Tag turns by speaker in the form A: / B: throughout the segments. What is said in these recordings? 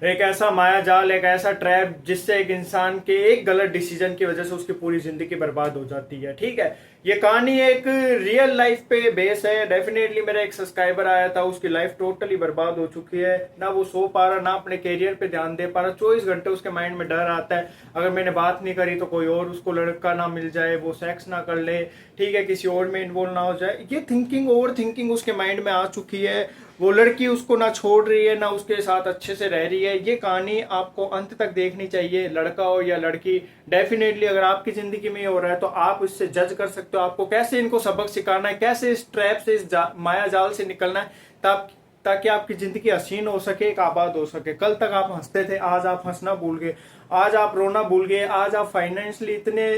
A: एक ऐसा माया जाल, एक ऐसा ट्रैप जिससे एक इंसान के एक गलत डिसीजन की वजह से उसकी पूरी जिंदगी बर्बाद हो जाती है। ठीक है, ये कहानी एक रियल लाइफ पे बेस है। डेफिनेटली मेरा एक सब्सक्राइबर आया था, उसकी लाइफ टोटली बर्बाद हो चुकी है, ना वो सो पा रहा, ना अपने कैरियर पे ध्यान दे पा रहा। 24 घंटे उसके माइंड में डर आता है, अगर मैंने बात नहीं करी तो कोई और उसको लड़का ना मिल जाए, वो सेक्स ना कर ले, ठीक है, किसी और में इन्वॉल्व ना हो जाए। ये थिंकिंग, ओवर थिंकिंग उसके माइंड में आ चुकी है। वो लड़की उसको ना छोड़ रही है, ना उसके साथ अच्छे से रह रही है। ये कहानी आपको अंत तक देखनी चाहिए, लड़का हो या लड़की। डेफिनेटली अगर आपकी जिंदगी में ये हो रहा है तो आप इससे जज कर सकते हो, आपको कैसे इनको सबक सिखाना है, कैसे इस ट्रैप से, इस माया जाल से निकलना है, तब ताकि आपकी जिंदगी हसीन हो सके, एक आबाद हो सके। कल तक आप हंसते थे, आज आप हंसना भूल गए, आज आप रोना भूल गए, आज आप फाइनेंशियली इतने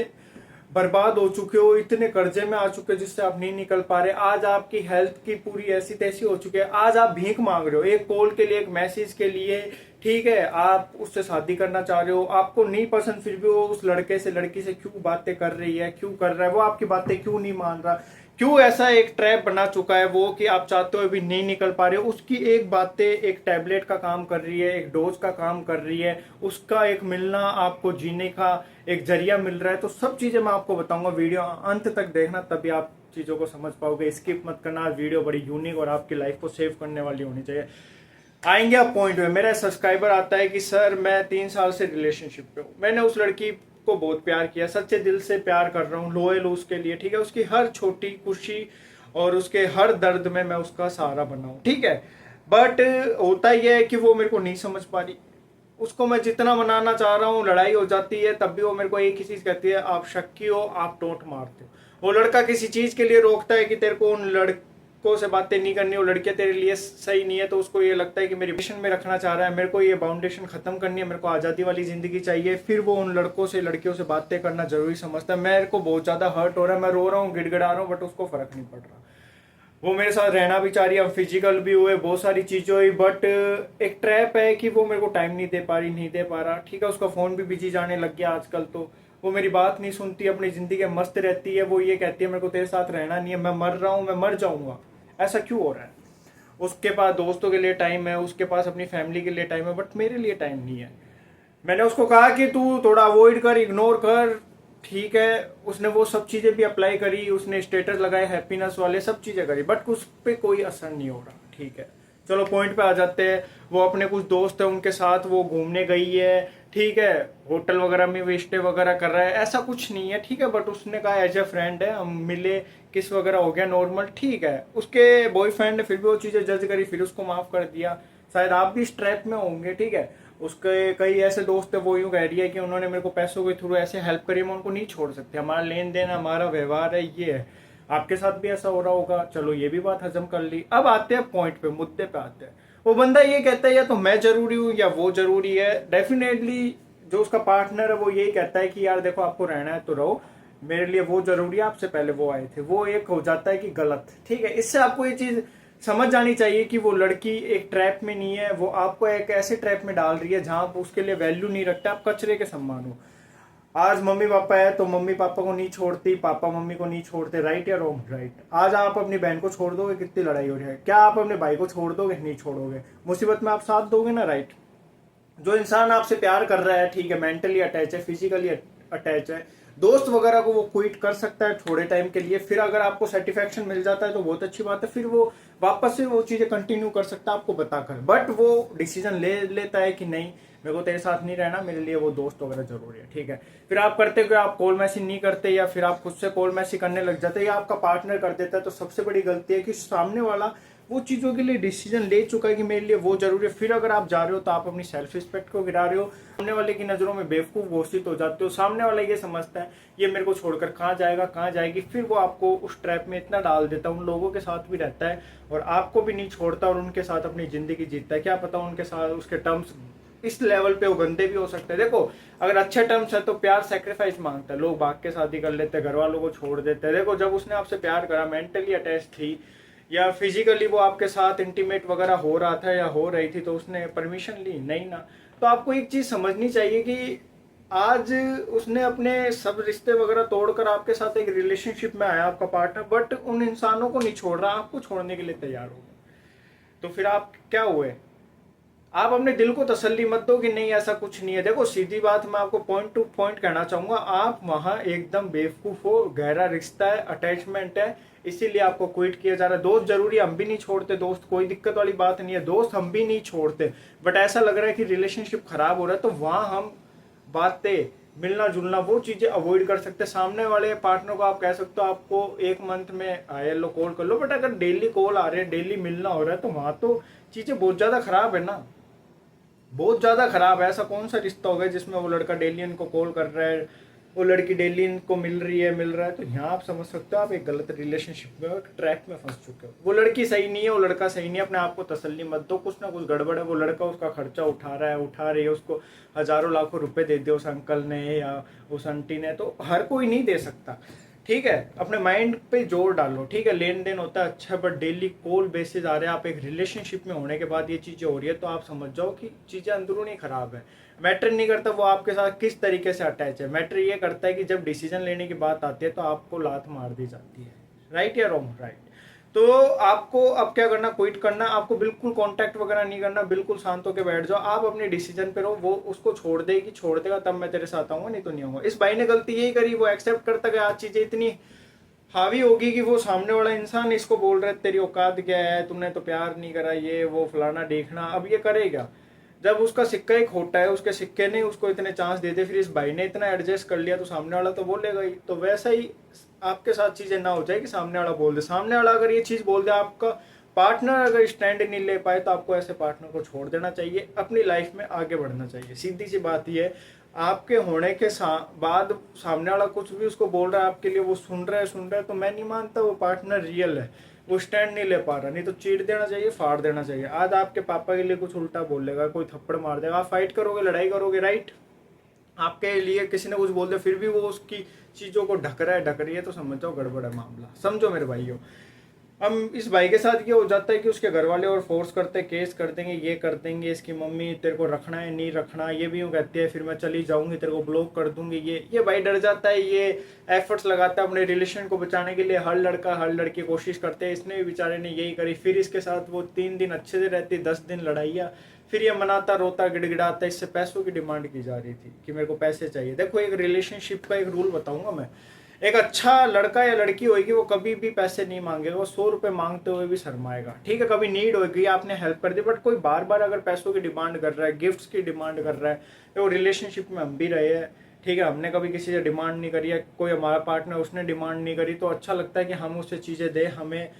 A: बर्बाद हो चुके हो, इतने कर्जे में आ चुके हो जिससे आप नहीं निकल पा रहे। आज आपकी हेल्थ की पूरी ऐसी तैसी हो चुकी है, आज आप भीख मांग रहे हो एक कॉल के लिए, एक मैसेज के लिए। ठीक है, आप उससे शादी करना चाह रहे हो, आपको नहीं पसंद, फिर भी वो उस लड़के से, लड़की से क्यों बातें कर रही है, क्यों कर रहा है, वो आपकी बातें क्यों नहीं मान रहा, क्यों ऐसा एक ट्रैप बना चुका है वो कि आप चाहते हो अभी नहीं निकल पा रहे हो। उसकी एक बातें एक टैबलेट का काम कर रही है, एक डोज का काम कर रही है, उसका एक मिलना आपको जीने का एक जरिया मिल रहा है। तो सब चीजें मैं आपको बताऊंगा, वीडियो अंत तक देखना, तभी आप चीजों को समझ पाओगे। स्किप मत करना, वीडियो बड़ी यूनिक और आपकी लाइफ को सेव करने वाली होनी चाहिए। आएंगे आप पॉइंट में। मेरा सब्सक्राइबर आता है कि सर मैं 3 साल से रिलेशनशिप पे हूँ, मैंने उस लड़की को बहुत प्यार किया, सच्चे दिल से प्यार कर रहा हूँ, लोयल उसके लिए, ठीक है, उसकी हर छोटी खुशी और उसके हर दर्द में मैं उसका सहारा बना हूँ, ठीक है। बट होता यह है कि वो मेरे को नहीं समझ पा रही। उसको मैं जितना मनाना चाह रहा हूँ, लड़ाई हो जाती है, तब भी वो मेरे को एक ही चीज कहती है, आप शक्की हो, आप टोंट मारते हो। वो लड़का किसी चीज के लिए रोकता है कि तेरे को उन लड़कों से बातें नहीं करनी, वो लड़के तेरे लिए सही नहीं है, तो उसको ये लगता है कि मेरी रिलेशन में रखना चाह रहा है, मेरे को ये बाउंडेशन खत्म करनी है, मेरे को आज़ादी वाली जिंदगी चाहिए। फिर वो उन लड़कों से, लड़कियों से बातें करना जरूरी समझता है। मेरे को बहुत ज्यादा हर्ट हो रहा है, मैं रो रहा हूँ, गिड़गिड़ा रहा हूँ, बट उसको फर्क नहीं पड़ रहा। वो मेरे साथ रहना भी चाह रही है, हम फिजिकल भी हुए, बहुत सारी चीजें हुई, बट एक ट्रैप है कि वो मेरे को टाइम नहीं दे पा रही, नहीं दे पा रहा। ठीक है, उसका फोन भी बिजी जाने लग गया आजकल, तो वो मेरी बात नहीं सुनती, अपनी जिंदगी में मस्त रहती है। वो ये कहती है मेरे को तेरे साथ रहना नहीं है, मैं मर रहा हूँ, मैं मर जाऊंगा। ऐसा क्यों हो रहा है? उसके पास दोस्तों के लिए टाइम है, उसके पास अपनी फैमिली के लिए टाइम है, बट मेरे लिए टाइम नहीं है। मैंने उसको कहा कि तू थोड़ा अवॉइड कर, इग्नोर कर, ठीक है। उसने वो सब चीजें भी अप्लाई करी, उसने स्टेटस लगाए हैप्पीनेस वाले, सब चीजें करी, बट उस पर कोई असर नहीं हो रहा। ठीक है, चलो पॉइंट पे आ जाते हैं। वो अपने कुछ दोस्त है उनके साथ वो घूमने गई है, ठीक है, होटल वगैरह में भी स्टे वगैरह कर रहा है, ऐसा कुछ नहीं है, ठीक है। बट उसने कहा एज ए फ्रेंड है, हम मिले, किस वगैरह हो गया, नॉर्मल, ठीक है। उसके बॉयफ्रेंड ने फिर भी वो चीजें जज करी, फिर उसको माफ कर दिया। शायद आप भी इस ट्रैप में होंगे, ठीक है। उसके कई ऐसे दोस्त है, वो यूं कह रही है कि उन्होंने मेरे को पैसों के थ्रू ऐसे हेल्प करी, मैं उनको नहीं छोड़ सकती, हमारा लेन देन, हमारा व्यवहार है, ये है। आपके साथ भी ऐसा हो रहा होगा, चलो ये भी बात हजम कर ली। अब आते हैं पॉइंट पे, मुद्दे पे आते हैं। वो बंदा ये कहता है या तो मैं जरूरी हूँ या वो जरूरी है। डेफिनेटली जो उसका पार्टनर है वो यही कहता है कि यार देखो, आपको रहना है तो रहो, मेरे लिए वो जरूरी है, आपसे पहले वो आए थे। वो एक हो जाता है कि गलत, ठीक है। इससे आपको ये चीज समझ जानी चाहिए कि वो लड़की एक ट्रैप में नहीं है, वो आपको एक ऐसे ट्रैप में डाल रही है जहां आप उसके लिए वैल्यू नहीं रखते, आप कचरे के समान हो। आज मम्मी पापा है तो मम्मी पापा को नहीं छोड़ती, पापा मम्मी को नहीं छोड़ते, राइट या रॉन्ग? राइट। आज आप अपनी बहन को छोड़ दोगे, कितनी लड़ाई हो रही है। क्या आप अपने भाई को छोड़ दोगे? नहीं छोड़ोगे। मुसीबत में आप साथ दोगे ना, राइट। जो इंसान आपसे प्यार कर रहा है, ठीक है, मेंटली अटैच है, फिजिकली अटैच है, दोस्त वगैरह को वो क्विट कर सकता है थोड़े टाइम के लिए, फिर अगर आपको सेटिस्फेक्शन मिल जाता है तो बहुत अच्छी बात है, फिर वो वापस से वो चीजें कंटिन्यू कर सकता है आपको बताकर। बट वो डिसीजन ले लेता है कि नहीं, मेरे को तेरे साथ नहीं रहना, मेरे लिए वो दोस्त वगैरह जरूरी है, ठीक है। फिर आप करते हो, आप कॉल मैसेज नहीं करते, या फिर आप खुद से कॉल मैसेज करने लग जाते, या आपका पार्टनर कर देता है। तो सबसे बड़ी गलती है कि सामने वाला वो चीज़ों के लिए डिसीजन ले चुका है कि मेरे लिए वो जरूरी है। फिर अगर आप जा रहे हो तो आप अपनी सेल्फ रिस्पेक्ट को गिरा रहे हो, सामने वाले की नज़रों में बेवकूफ़ घोषित हो जाते हो। सामने वाला ये समझता है ये मेरे को छोड़कर कहाँ जाएगा, कहाँ जाएगी, फिर वो आपको उस ट्रैप में इतना डाल देता है, उन लोगों के साथ भी रहता है और आपको भी नहीं छोड़ता, और उनके साथ अपनी ज़िंदगी जीतता है। क्या पता उनके साथ उसके टर्म्स इस लेवल पे वो गंदे भी हो सकते हैं। देखो, अगर अच्छे टर्म्स है तो प्यार सेक्रीफाइस मांगता है, लोग भाग के शादी कर लेते हैं, घर वालों को छोड़ देते हैं। देखो, जब उसने आपसे प्यार करा, मेंटली अटैच थी या फिजिकली वो आपके साथ इंटीमेट वगैरह हो रहा था या हो रही थी, तो उसने परमिशन ली? नहीं ना। तो आपको एक चीज समझनी चाहिए कि आज उसने अपने सब रिश्ते वगैरह तोड़कर आपके साथ एक रिलेशनशिप में आया आपका पार्टनर, बट उन इंसानों को नहीं छोड़ रहा, आपको छोड़ने के लिए तैयार हो गया। तो फिर आप क्या हुए? आप अपने दिल को तसल्ली मत दो कि नहीं ऐसा कुछ नहीं है। देखो सीधी बात मैं आपको पॉइंट टू पॉइंट कहना चाहूंगा, आप वहां एकदम बेवकूफ हो, गहरा रिश्ता है, अटैचमेंट है, इसीलिए आपको क्विट किया जा रहा है। दोस्त जरूरी, हम भी नहीं छोड़ते दोस्त, कोई दिक्कत वाली बात नहीं है, दोस्त हम भी नहीं छोड़ते, बट ऐसा लग रहा है कि रिलेशनशिप खराब हो रहा है, तो वहां हम बातें, मिलना जुलना, वो चीजें अवॉइड कर सकते हैं। सामने वाले पार्टनर को आप कह सकते हो आपको एक मंथ में आए लो कॉल कर लो, बट अगर डेली कॉल आ रहे हैं, डेली मिलना हो रहा है, तो वहां तो चीजें बहुत ज्यादा खराब है ना, बहुत ज्यादा खराब है। ऐसा कौन सा रिश्ता हो गया जिसमें वो लड़का डेली इनको कॉल कर रहा है, वो लड़की डेली इनको मिल रही है, मिल रहा है, तो यहाँ आप समझ सकते हो आप एक गलत रिलेशनशिप में, एक ट्रैक में फंस चुके हो। वो लड़की सही नहीं है, वो लड़का सही नहीं है, अपने आप को तसल्ली मत दो, कुछ ना कुछ गड़बड़ है। वो लड़का उसका खर्चा उठा रहा है, उठा रही है, उसको हजारों लाखों रुपए दे दिए उस अंकल ने या उस आंटी ने, तो हर कोई नहीं दे सकता। ठीक है, अपने माइंड पे जोर डालो। ठीक है, लेन देन होता है अच्छा, बट डेली कॉल बेसिस आ रहे हैं, आप एक रिलेशनशिप में होने के बाद ये चीजें हो रही है, तो आप समझ जाओ कि चीजें अंदरूनी खराब है। मैटर नहीं करता वो आपके साथ किस तरीके से अटैच है, मैटर ये करता है कि जब डिसीजन लेने की बात आती है तो आपको लात मार दी जाती है। राइट या रॉन्ग? राइट। तो आपको अब क्या करना, क्विट करना, आपको बिल्कुल कांटेक्ट वगैरह नहीं करना, बिल्कुल शांत होकर बैठ जाओ, आप अपने डिसीजन पे रहो। वो उसको छोड़ देगी, छोड़ देगा तब मैं तेरे साथ आऊंगा, नहीं तो नहीं आऊंगा। इस भाई ने गलती यही करी, वो एक्सेप्ट करता गया, आज चीजें इतनी हावी होगी कि वो सामने वाला इंसान इसको बोल रहा है तेरी औकात क्या है, तुमने तो प्यार नहीं करा, ये वो फलाना देखना, अब ये करेगा। जब उसका सिक्का ही खोटा है, उसके सिक्के ने उसको इतने चांस दे दे, फिर इस भाई ने इतना एडजस्ट कर लिया, तो सामने वाला तो बोलेगा ही। तो वैसा ही आपके साथ चीजें ना हो जाए कि सामने वाला बोल दे। सामने वाला अगर ये चीज बोल दे, आपका पार्टनर अगर स्टैंड नहीं ले पाए, तो आपको ऐसे पार्टनर को छोड़ देना चाहिए, अपनी लाइफ में आगे बढ़ना चाहिए। सीधी सी बात ये है, आपके होने के बाद सामने वाला कुछ भी उसको बोल रहा है आपके लिए, वो सुन रहा है, तो मैं नहीं मानता वो पार्टनर रियल है, वो स्टैंड नहीं ले पा रहा। नहीं तो चीर देना चाहिए, फाड़ देना चाहिए। आज आपके पापा के लिए कुछ उल्टा बोलेगा, कोई थप्पड़ मार देगा, आप फाइट करोगे, लड़ाई करोगे, राइट? आपके लिए किसी ने कुछ बोल दिया, फिर भी वो उसकी चीजों को ढक रहा है, ढक रही है, तो समझ जाओ गड़बड़ है मामला। समझो मेरे भाइयों। हम इस भाई के साथ ये हो जाता है कि उसके घर वाले और फोर्स करते हैं, केस कर देंगे, ये कर देंगे, इसकी मम्मी तेरे को रखना है नहीं रखना, ये भी यूँ कहती है, फिर मैं चली जाऊंगी, तेरे को ब्लॉक कर दूंगी। ये भाई डर जाता है, ये एफर्ट्स लगाता है अपने रिलेशन को बचाने के लिए। हर लड़का हर लड़की कोशिश करते हैं, इसने भी बेचारे ने यही करी। फिर इसके साथ वो 3 दिन अच्छे से रहती, 10 दिन लड़ाइया, फिर ये मनाता, रोता, गिड़गिड़ाता, इससे पैसों की डिमांड की जा रही थी कि मेरे को पैसे चाहिए। देखो एक रिलेशनशिप का एक रूल बताऊंगा मैं, एक अच्छा लड़का या लड़की होगी, वो कभी भी पैसे नहीं मांगेगा, वो 100 रुपए मांगते हुए भी शर्माएगा। ठीक है, कभी नीड होगी, आपने हेल्प कर दी, बट कोई बार बार अगर पैसों की डिमांड कर रहा है, गिफ्ट्स की डिमांड कर रहा है, तो रिलेशनशिप में हम भी रहे हैं, ठीक है, हमने कभी किसी से डिमांड नहीं करी है, कोई हमारा पार्टनर उसने डिमांड नहीं करी, तो अच्छा लगता है कि हम उससे चीज़ें दें, हमें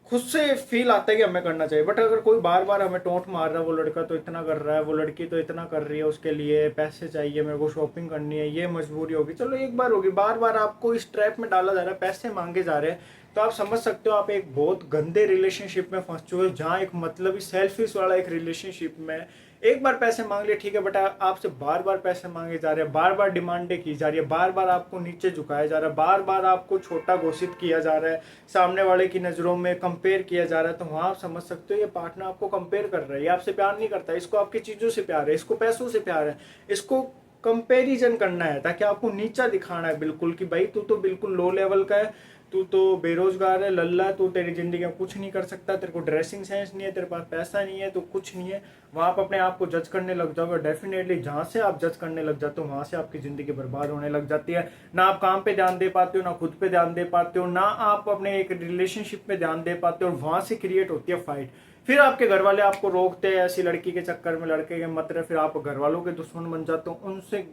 A: खुद से फील आता है कि हमें करना चाहिए। बट अगर कोई बार बार हमें टोंट मार रहा है, वो लड़का तो इतना कर रहा है, वो लड़की तो इतना कर रही है, उसके लिए पैसे चाहिए, मेरे को शॉपिंग करनी है, ये मजबूरी होगी, चलो एक बार होगी, बार बार आपको इस ट्रैप में डाला जा रहा है, पैसे मांगे जा रहे हैं, तो आप समझ सकते हो आप एक बहुत गंदे रिलेशनशिप में फंस चुके हो, जहाँ एक मतलब सेल्फिश वाला एक रिलेशनशिप में एक बार पैसे मांग लिए, ठीक है, बट आपसे बार बार पैसे मांगे जा रहे हैं, बार बार डिमांडें की जा रही है, बार बार आपको नीचे झुकाया जा रहा है, बार बार आपको छोटा घोषित किया जा रहा है, सामने वाले की नज़रों में कंपेयर किया जा रहा है, तो वहाँ आप समझ सकते हो ये पार्टनर आपको कंपेयर कर रहा है, ये आपसे प्यार नहीं करता, इसको आपकी चीज़ों से प्यार है, इसको पैसों से प्यार है, इसको कंपेरिजन करना है ताकि आपको नीचा दिखाना है बिल्कुल, कि भाई तू तो बिल्कुल लो लेवल का है, तू तो बेरोजगार है, लल्ला, तू तेरी जिंदगी में कुछ नहीं कर सकता, तेरे को ड्रेसिंग सेंस नहीं है, तेरे पास पैसा नहीं है, तो कुछ नहीं है। वहां आप अपने आप को जज करने लग जाओगे, डेफिनेटली जहां से आप जज करने लग जाते हो, वहां से आपकी जिंदगी बर्बाद होने लग जाती है। ना आप काम पे ध्यान दे पाते हो, ना खुद पे ध्यान दे पाते हो, ना आप अपने एक रिलेशनशिप पे ध्यान दे पाते हो, और वहां से क्रिएट होती है फाइट। फिर आपके घर वाले आपको रोकते हैं ऐसी लड़की के चक्कर में, लड़के के मत रहे, फिर आप घर वालों के दुश्मन बन जाते हो, उनसे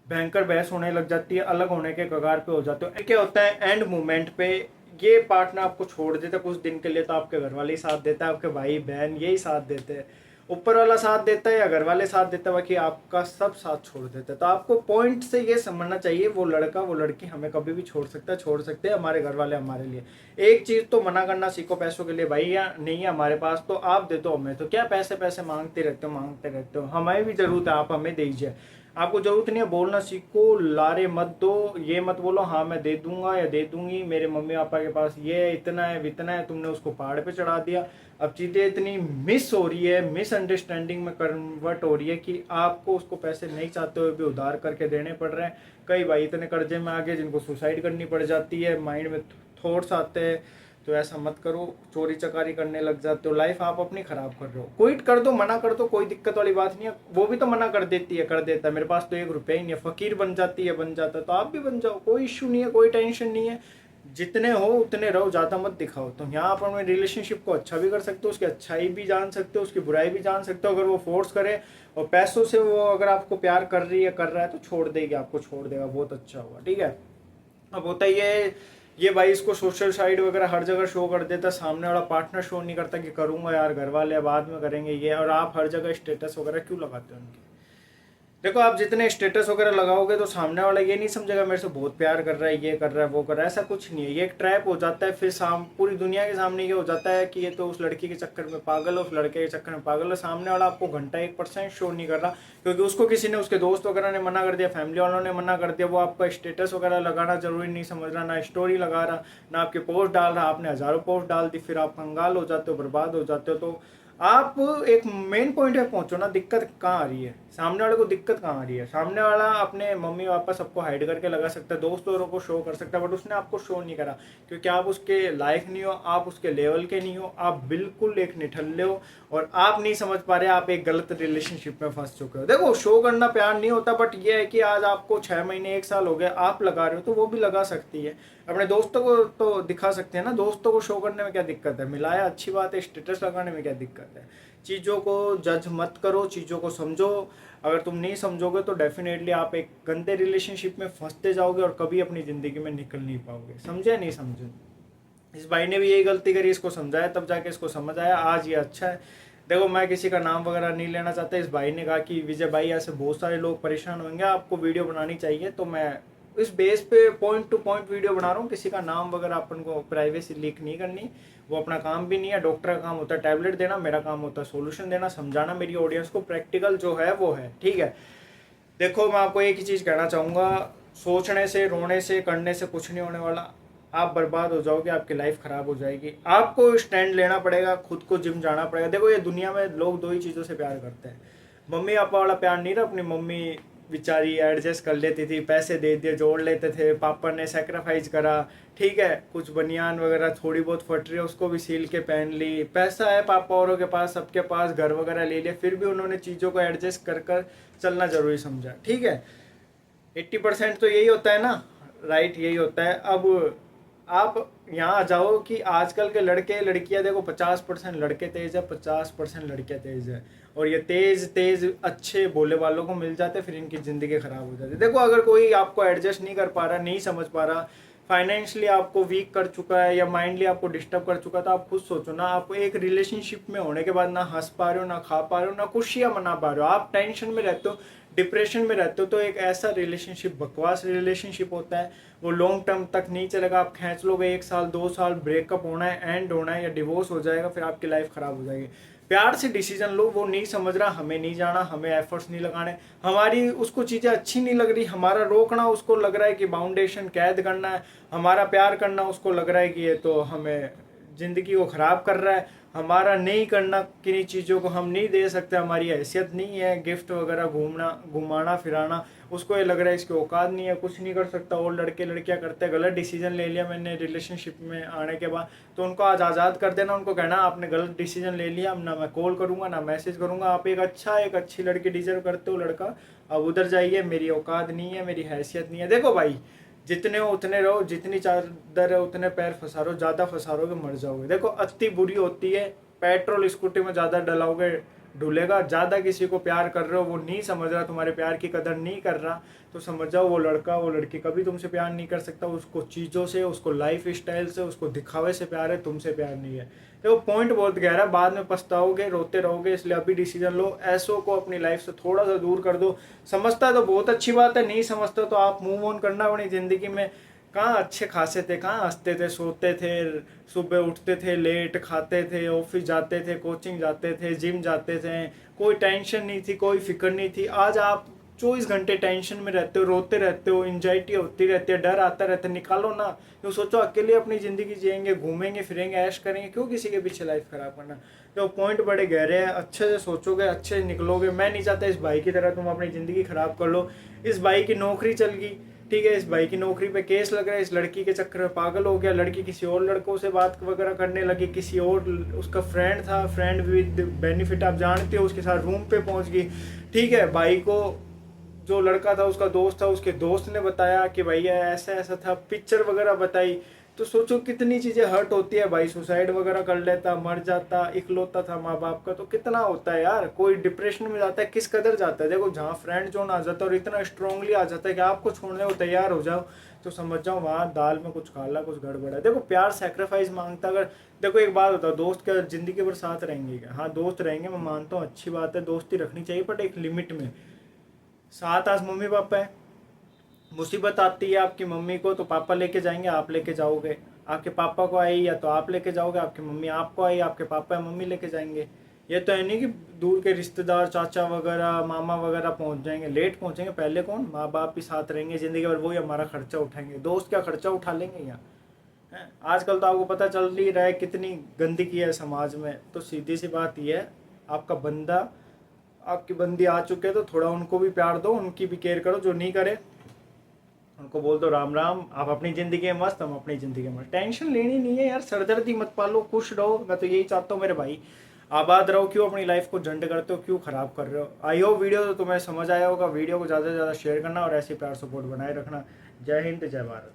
A: भयंकर बहस होने लग जाती है, अलग होने के कगार पे हो जाते हो। क्या होता है एंड मोमेंट पे ये पार्टनर आपको छोड़ देता है कुछ दिन के लिए, तो आपके घर वाले ही साथ देता है, आपके भाई बहन यही साथ देते हैं, ऊपर वाला साथ देता है या घर वाले साथ देता है, बाकी आपका सब साथ छोड़ देता है। तो आपको पॉइंट से ये समझना चाहिए, वो लड़का वो लड़की हमें कभी भी छोड़ सकता है, छोड़ सकते हैं हमारे घर वाले हमारे लिए। एक चीज तो मना करना सीखो पैसों के लिए, भाई या नहीं है हमारे पास तो आप दे दो हमें, तो क्या पैसे पैसे मांगते रहते हो, हमें भी जरूरत है, आप हमें दीजिए। आपको जरूरत नहीं है, बोलना सीखो, लारे मत दो, ये मत बोलो हाँ मैं दे दूंगा या दे दूंगी, मेरे मम्मी पापा के पास ये इतना है वितना है, तुमने उसको पहाड़ पे चढ़ा दिया। अब चीजें इतनी मिस हो रही है, मिसअंडरस्टैंडिंग में कन्वर्ट हो रही है कि आपको उसको पैसे नहीं चाहते हुए भी उधार करके देने पड़ रहे हैं। कई भाई इतने कर्जे में आ गए जिनको सुसाइड करनी पड़ जाती है, माइंड में थॉट्स आते हैं, तो ऐसा मत करो, चोरी चकारी करने लग जाते हो, लाइफ आप अपनी खराब कर रहे हो। क्विट कर दो, मना कर दो, कोई दिक्कत वाली बात नहीं है। वो भी तो मना कर देती है, कर देता है, मेरे पास तो 1 रुपया ही नहीं है, फकीर बन जाती है, बन जाता है, तो आप भी बन जाओ, कोई इश्यू नहीं है, कोई टेंशन नहीं है। जितने हो उतने रहो, ज़्यादा मत दिखाओ। तो यहाँ आप अपने रिलेशनशिप को अच्छा भी कर सकते हो, उसकी अच्छाई भी जान सकते हो, उसकी बुराई भी जान सकते हो। अगर वो फोर्स करे और पैसों से वो अगर आपको प्यार कर रही है, कर रहा है, तो छोड़ देगी, आपको छोड़ देगा, बहुत अच्छा होगा, ठीक है। अब होता ये भाई इसको सोशल साइड वगैरह हर जगह शो कर देता, सामने वाला पार्टनर शो नहीं करता कि करूंगा यार, घर वाले बाद में करेंगे ये, और आप हर जगह स्टेटस वगैरह क्यों लगाते हो उनके। देखो आप जितने स्टेटस वगैरह लगाओगे तो सामने वाला ये नहीं समझेगा मेरे से बहुत प्यार कर रहा है, ये कर रहा है, वो कर रहा है, ऐसा कुछ नहीं है। ये एक ट्रैप हो जाता है, फिर पूरी दुनिया के सामने ये हो जाता है कि ये तो उस लड़की के चक्कर में पागल है, उस लड़के के चक्कर में पागल है। सामने वाला आपको घंटा 1% शो नहीं कर रहा, क्योंकि उसको किसी ने, उसके दोस्त वगैरह ने मना कर दिया, फैमिली वालों ने मना कर दिया। वो आपका स्टेटस वगैरह लगाना जरूरी नहीं समझ रहा, ना स्टोरी लगा रहा, ना आपके पोस्ट डाल रहा। आपने हज़ारों पोस्ट डाल दी, फिर आप कंगाल हो जाते हो, बर्बाद हो जाते हो। तो आप एक मेन पॉइंट पे पहुंचो ना, दिक्कत कहाँ आ रही है, सामने वाले को दिक्कत कहाँ आ रही है। सामने वाला अपने मम्मी पापा सबको हाइड करके लगा सकता है, दोस्तों को शो कर सकता है, बट उसने आपको शो नहीं करा, क्योंकि आप उसके लायक नहीं हो, आप उसके लेवल के नहीं हो, आप बिल्कुल एक निठल्ले हो, और आप नहीं समझ पा रहे, आप एक गलत रिलेशनशिप में फंस चुके हो। देखो शो करना प्यार नहीं होता, बट ये है कि आज आपको 6 महीने 1 साल हो गए, आप लगा रहे हो, तो वो भी लगा सकती है। अपने दोस्तों को तो दिखा सकते हैं ना, दोस्तों को शो करने में क्या दिक्कत है, मिलाया अच्छी बात है, स्टेटस लगाने में क्या दिक्कत है। चीज़ों को जज मत करो, चीज़ों को समझो। अगर तुम नहीं समझोगे तो डेफिनेटली आप एक गंदे रिलेशनशिप में फंसते जाओगे और कभी अपनी ज़िंदगी में निकल नहीं पाओगे। समझे नहीं समझे। इस भाई ने भी यही गलती करी, इसको समझाया तब जाके इसको समझ आया, आज ये अच्छा है। देखो मैं किसी का नाम वगैरह नहीं लेना चाहता। इस भाई ने कहा कि विजय भाई ऐसे बहुत सारे लोग परेशान होंगे, आपको वीडियो बनानी चाहिए, तो मैं इस बेस पे पॉइंट टू पॉइंट वीडियो बना रहा हूँ। किसी का नाम वगैरह अपन को प्राइवेसी लीक नहीं करनी, वो अपना काम भी नहीं है। डॉक्टर का काम होता है टैबलेट देना, मेरा काम होता है सोल्यूशन देना, समझाना मेरी ऑडियंस को, प्रैक्टिकल जो है वो है, ठीक है। देखो मैं आपको एक ही चीज़ कहना चाहूँगा, सोचने से, रोने से, करने से कुछ नहीं होने वाला। आप बर्बाद हो जाओगे, आपकी लाइफ खराब हो जाएगी। आपको स्टैंड लेना पड़ेगा, खुद को जिम जाना पड़ेगा। देखो ये दुनिया में लोग 2 ही चीज़ों से प्यार करते हैं, मम्मी पापा वाला प्यार नहीं रहा। अपनी मम्मी बेचारी एडजस्ट कर लेती थी, पैसे दे दिए, जोड़ लेते थे, पापा ने सेक्रीफाइस करा, ठीक है, कुछ बनियान वगैरह थोड़ी बहुत फट रही है उसको भी सील के पहन ली, पैसा है पापा औरों के पास, सबके पास घर वगैरह ले लिया, फिर भी उन्होंने चीज़ों को एडजस्ट कर कर चलना जरूरी समझा, ठीक है। 80% तो यही होता है ना, राइट, यही होता है। अब आप यहाँ आ जाओ कि आजकल के लड़के लड़कियाँ, देखो 50% लड़के तेज है, 50% लड़कियाँ तेज है, और ये तेज तेज अच्छे बोले वालों को मिल जाते, फिर इनकी ज़िंदगी ख़राब हो जाती। देखो अगर कोई आपको एडजस्ट नहीं कर पा रहा, नहीं समझ पा रहा, फाइनेंशियली आपको वीक कर चुका है या माइंडली आपको डिस्टर्ब कर चुका है, तो आप खुद सोचो ना, आप एक रिलेशनशिप में होने के बाद ना हंस पा रहे हो, ना खा पा रहे हो, ना खुशियाँ मना पा रहे हो, आप टेंशन में रहते हो, डिप्रेशन में रहते हो, तो एक ऐसा रिलेशनशिप बकवास रिलेशनशिप होता है, वो लॉन्ग टर्म तक नहीं चलेगा। आप खींच लोगे 1 साल 2 साल, ब्रेकअप होना है, एंड होना है, या डिवोर्स हो जाएगा, फिर आपकी लाइफ खराब हो जाएगी। प्यार से डिसीजन लो, वो नहीं समझ रहा, हमें नहीं जाना, हमें एफर्ट्स नहीं लगाने, हमारी उसको चीज़ें अच्छी नहीं लग रही, हमारा रोकना उसको लग रहा है कि बाउंडेशन कैद करना है, हमारा प्यार करना उसको लग रहा है कि ये तो हमें ज़िंदगी को ख़राब कर रहा है, हमारा नहीं करना, किन्हीं चीज़ों को हम नहीं दे सकते, हमारी हैसियत नहीं है, गिफ्ट वगैरह घुमाना फिराना, उसको ये लग रहा है इसकी औकात नहीं है, कुछ नहीं कर सकता। और लड़के लड़कियां करते, गलत डिसीजन ले लिया मैंने रिलेशनशिप में आने के बाद, तो उनको आज आज़ाद कर देना, उनको कहना आपने गलत डिसीजन ले लिया, अब ना मैं कॉल करूँगा ना मैसेज करूँगा, आप एक अच्छी लड़की डिजर्व करते हो लड़का, अब उधर जाइए, मेरी औकात नहीं है, मेरी हैसियत नहीं है। देखो भाई, जितने हो उतने रहो, जितनी चादर है उतने पैर फंसारो, ज़्यादा फंसारोगे मर जाओगे। देखो अति बुरी होती है, पेट्रोल स्कूटी में ज़्यादा डलाओगे ढुलेगा। ज़्यादा किसी को प्यार कर रहे हो, वो नहीं समझ रहा, तुम्हारे प्यार की कदर नहीं कर रहा, तो समझ जाओ वो लड़का वो लड़की कभी तुमसे प्यार नहीं कर सकता। उसको चीज़ों से, उसको लाइफ स्टाइल से, उसको दिखावे से प्यार है, तुमसे प्यार नहीं है। देखो पॉइंट बहुत गहरा, बाद में पछताओगे, रोते रहोगे, इसलिए अभी डिसीजन लो, ऐसों को अपनी लाइफ से थोड़ा सा दूर कर दो। समझता तो बहुत अच्छी बात है, नहीं समझता तो आप मूव ऑन करना अपनी ज़िंदगी में। कहाँ अच्छे खासे थे, कहाँ हंसते थे, सोते थे, सुबह उठते थे, लेट खाते थे, ऑफिस जाते थे, कोचिंग जाते थे, जिम जाते थे, कोई टेंशन नहीं थी, कोई फिक्र नहीं थी। आज आप 24 घंटे टेंशन में रहते हो, रोते रहते हो, एंजाइटी होती रहती है, डर आता रहता है। निकालो ना, क्यों सोचो अकेले अपनी ज़िंदगी जिएंगे, घूमेंगे फिरेंगे, ऐश करेंगे, क्यों किसी के पीछे लाइफ खराब करना। तो पॉइंट बड़े गहरे हैं, अच्छे से सोचोगे अच्छे से निकलोगे। मैं नहीं चाहता इस भाई की तरह तुम अपनी ज़िंदगी खराब कर लो। इस भाई की नौकरी चल गई, ठीक है, इस भाई की नौकरी पे केस लग रहा है, इस लड़की के चक्कर में पागल हो गया, लड़की किसी और लड़कों से बात वगैरह करने लगी, किसी और उसका फ्रेंड था, फ्रेंड विद बेनिफिट आप जानते हो, उसके साथ रूम पे पहुंच गई। ठीक है, भाई को जो लड़का था उसका दोस्त था, उसके दोस्त ने बताया कि भैया ऐसा ऐसा था, पिक्चर वगैरह बताई। तो सोचो कितनी चीज़ें हर्ट होती है, भाई सुसाइड वगैरह कर लेता, मर जाता, इकलौता था माँ बाप का, तो कितना होता है यार, कोई डिप्रेशन में जाता है, किस कदर जाता है। देखो जहाँ फ्रेंड जोन आ जाता है और इतना स्ट्रांगली आ जाता है कि आपको छोड़ने को तैयार हो जाओ, तो समझ जाओ वहाँ दाल में कुछ काला कुछ गड़बड़ है। देखो प्यार सेक्रीफाइस मांगता, अगर देखो एक बात होता है, दोस्त क्या जिंदगी भर साथ रहेंगे क्या? हाँ दोस्त रहेंगे, मैं मानता हूँ अच्छी बात है, दोस्ती रखनी चाहिए, बट एक लिमिट में। साथ आज मम्मी पापा है, मुसीबत आती है आपकी मम्मी को तो पापा लेके जाएंगे, आप लेके जाओगे, आपके पापा को आई या तो आप लेके जाओगे, आपकी मम्मी आपको आई, आपके पापा या मम्मी लेके जाएंगे। ये तो है नहीं कि दूर के रिश्तेदार चाचा वगैरह मामा वगैरह पहुंच जाएंगे, लेट पहुंचेंगे, पहले कौन, माँ बाप भी साथ रहेंगे जिंदगी भर, वही हमारा खर्चा उठाएंगे, दोस्त क्या खर्चा उठा लेंगे यहाँ है। आजकल तो आपको पता चल ही रहा है कितनी गंदगी है समाज में, तो सीधी सी बात यह है, आपका बंदा आपकी बंदी आ चुके हैं तो थोड़ा उनको भी प्यार दो, उनकी भी केयर करो, जो नहीं करे उनको बोल दो राम राम, आप अपनी ज़िंदगी में मस्त, हम अपनी ज़िंदगी में। टेंशन लेनी नहीं है यार, सरदर्दी मत पालो, खुश रहो, मैं तो यही चाहता हूँ मेरे भाई, आबाद रहो। क्यों अपनी लाइफ को झंड करते हो, क्यों ख़राब कर रहे हो। आई हो वीडियो तो तुम्हें समझ आया होगा, वीडियो को ज़्यादा से ज़्यादा शेयर करना और ऐसे प्यार सपोर्ट बनाए रखना। जय हिंद, जय भारत।